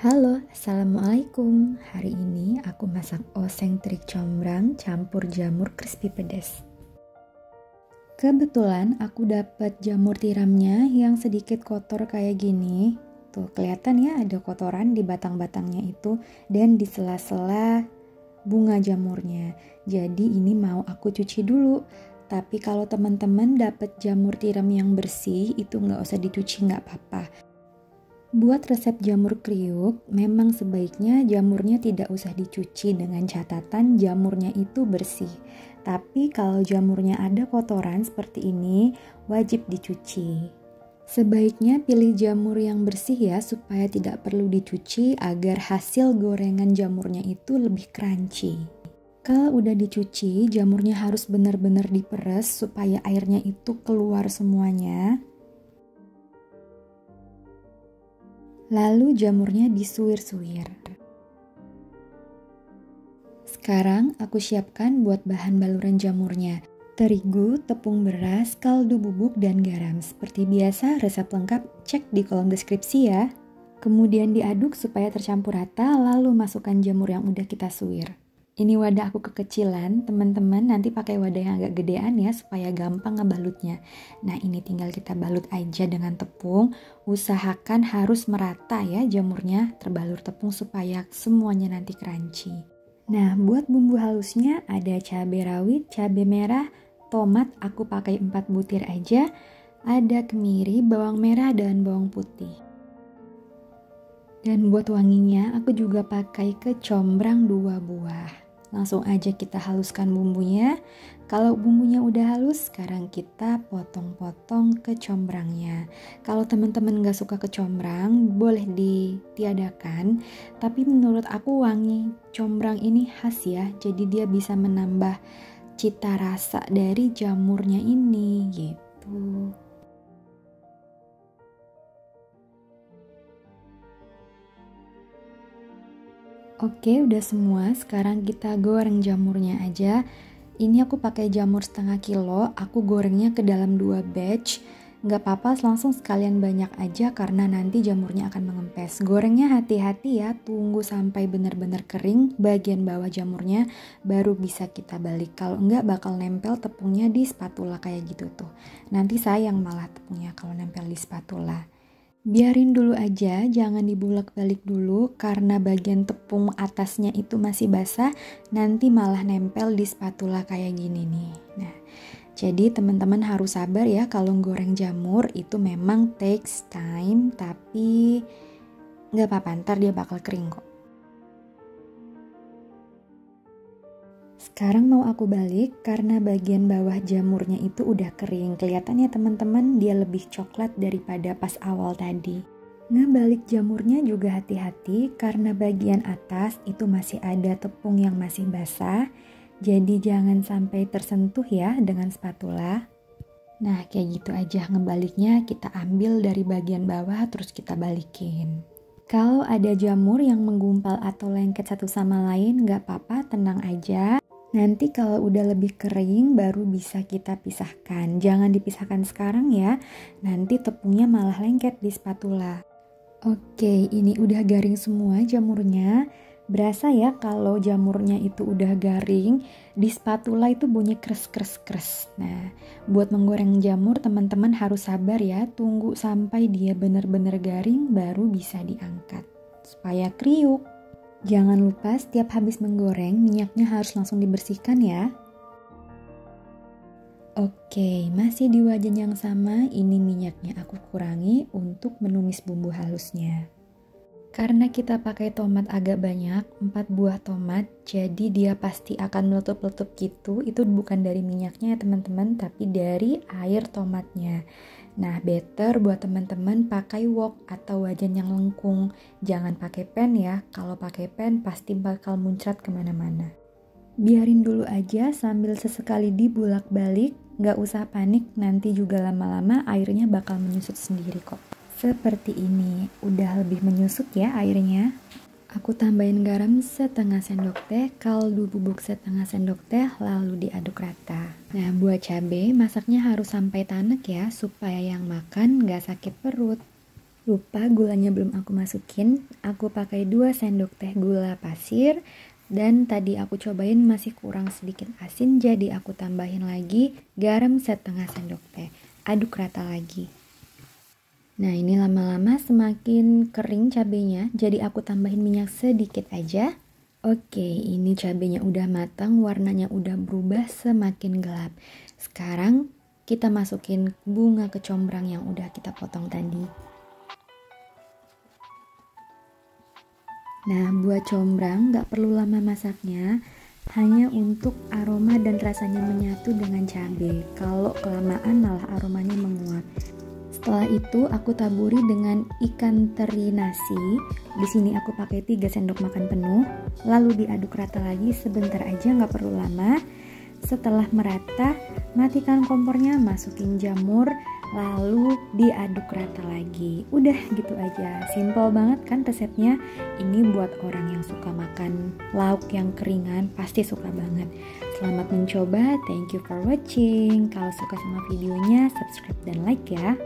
Halo, Assalamualaikum. Hari ini aku masak oseng teri combrang campur jamur crispy pedas. Kebetulan aku dapat jamur tiramnya yang sedikit kotor kayak gini. Tuh, kelihatan ya ada kotoran di batang-batangnya itu dan di sela-sela bunga jamurnya. Jadi ini mau aku cuci dulu. Tapi kalau teman-teman dapat jamur tiram yang bersih, itu nggak usah dicuci, nggak apa-apa. Buat resep jamur kriuk, memang sebaiknya jamurnya tidak usah dicuci dengan catatan jamurnya itu bersih. Tapi kalau jamurnya ada kotoran seperti ini, wajib dicuci. Sebaiknya pilih jamur yang bersih ya, supaya tidak perlu dicuci agar hasil gorengan jamurnya itu lebih crunchy. Kalau udah dicuci, jamurnya harus benar-benar diperes supaya airnya itu keluar semuanya. Lalu jamurnya disuir-suir. Sekarang aku siapkan buat bahan baluran jamurnya. Terigu, tepung beras, kaldu bubuk, dan garam. Seperti biasa, resep lengkap cek di kolom deskripsi ya. Kemudian diaduk supaya tercampur rata, lalu masukkan jamur yang udah kita suir. Ini wadah aku kekecilan, teman-teman nanti pakai wadah yang agak gedean ya supaya gampang ngebalutnya. Nah ini tinggal kita balut aja dengan tepung, usahakan harus merata ya jamurnya terbalur tepung supaya semuanya nanti crunchy. Nah buat bumbu halusnya ada cabai rawit, cabai merah, tomat aku pakai 4 butir aja, ada kemiri, bawang merah dan bawang putih. Dan buat wanginya aku juga pakai kecombrang 2 buah. Langsung aja kita haluskan bumbunya. Kalau bumbunya udah halus, sekarang kita potong-potong kecombrangnya. Kalau teman-teman gak suka kecombrang, boleh ditiadakan. Tapi menurut aku wangi combrang ini khas ya. Jadi dia bisa menambah cita rasa dari jamurnya ini gitu. Oke, udah semua. Sekarang kita goreng jamurnya aja. Ini aku pakai jamur setengah kilo. Aku gorengnya ke dalam 2 batch. Nggak apa-apa, langsung sekalian banyak aja karena nanti jamurnya akan mengempes. Gorengnya hati-hati ya, tunggu sampai benar-benar kering bagian bawah jamurnya, baru bisa kita balik. Kalau enggak bakal nempel tepungnya di spatula kayak gitu tuh. Nanti sayang malah tepungnya kalau nempel di spatula. Biarin dulu aja, jangan dibulak-balik dulu karena bagian tepung atasnya itu masih basah, nanti malah nempel di spatula kayak gini nih. Nah, jadi teman-teman harus sabar ya kalau goreng jamur itu memang takes time, tapi nggak apa-apa, ntar dia bakal kering kok. Sekarang mau aku balik karena bagian bawah jamurnya itu udah kering. Kelihatan ya teman-teman, dia lebih coklat daripada pas awal tadi. Ngebalik jamurnya juga hati-hati karena bagian atas itu masih ada tepung yang masih basah. Jadi jangan sampai tersentuh ya dengan spatula. Nah kayak gitu aja ngebaliknya, kita ambil dari bagian bawah terus kita balikin. Kalau ada jamur yang menggumpal atau lengket satu sama lain, gak apa-apa, tenang aja. Nanti kalau udah lebih kering baru bisa kita pisahkan. Jangan dipisahkan sekarang ya, nanti tepungnya malah lengket di spatula. Oke, ini udah garing semua jamurnya. Berasa ya kalau jamurnya itu udah garing, di spatula itu bunyi kres. Nah, buat menggoreng jamur teman-teman harus sabar ya, tunggu sampai dia benar-benar garing baru bisa diangkat. Supaya kriuk. Jangan lupa setiap habis menggoreng minyaknya harus langsung dibersihkan ya. Oke, masih di wajan yang sama, ini minyaknya aku kurangi untuk menumis bumbu halusnya. Karena kita pakai tomat agak banyak, 4 buah tomat, jadi dia pasti akan meletup-letup gitu. Itu bukan dari minyaknya ya teman-teman, tapi dari air tomatnya. Nah, better buat teman-teman pakai wok atau wajan yang lengkung. Jangan pakai pan ya, kalau pakai pan pasti bakal muncrat kemana-mana. Biarin dulu aja sambil sesekali dibulak-balik, gak usah panik, nanti juga lama-lama airnya bakal menyusut sendiri kok. Seperti ini, udah lebih menyusut ya airnya. Aku tambahin garam setengah sendok teh, kaldu bubuk setengah sendok teh, lalu diaduk rata. Nah, buat cabai masaknya harus sampai tanek ya, supaya yang makan gak sakit perut. Lupa gulanya belum aku masukin. Aku pakai 2 sendok teh gula pasir. Dan tadi aku cobain masih kurang sedikit asin, jadi aku tambahin lagi garam setengah sendok teh. Aduk rata lagi. Nah, ini lama-lama semakin kering cabenya, jadi aku tambahin minyak sedikit aja. Oke, ini cabenya udah matang, warnanya udah berubah semakin gelap. Sekarang kita masukin bunga kecombrang yang udah kita potong tadi. Nah, buat combrang gak perlu lama masaknya, hanya untuk aroma dan rasanya menyatu dengan cabai. Kalau kelamaan malah aromanya menguap. Setelah itu aku taburi dengan ikan teri nasi. Di sini aku pakai 3 sendok makan penuh. Lalu diaduk rata lagi sebentar aja, nggak perlu lama. Setelah merata, matikan kompornya, masukin jamur, lalu diaduk rata lagi. Udah gitu aja. Simple banget kan resepnya. Ini buat orang yang suka makan lauk yang keringan pasti suka banget. Selamat mencoba. Thank you for watching. Kalau suka sama videonya, subscribe dan like ya.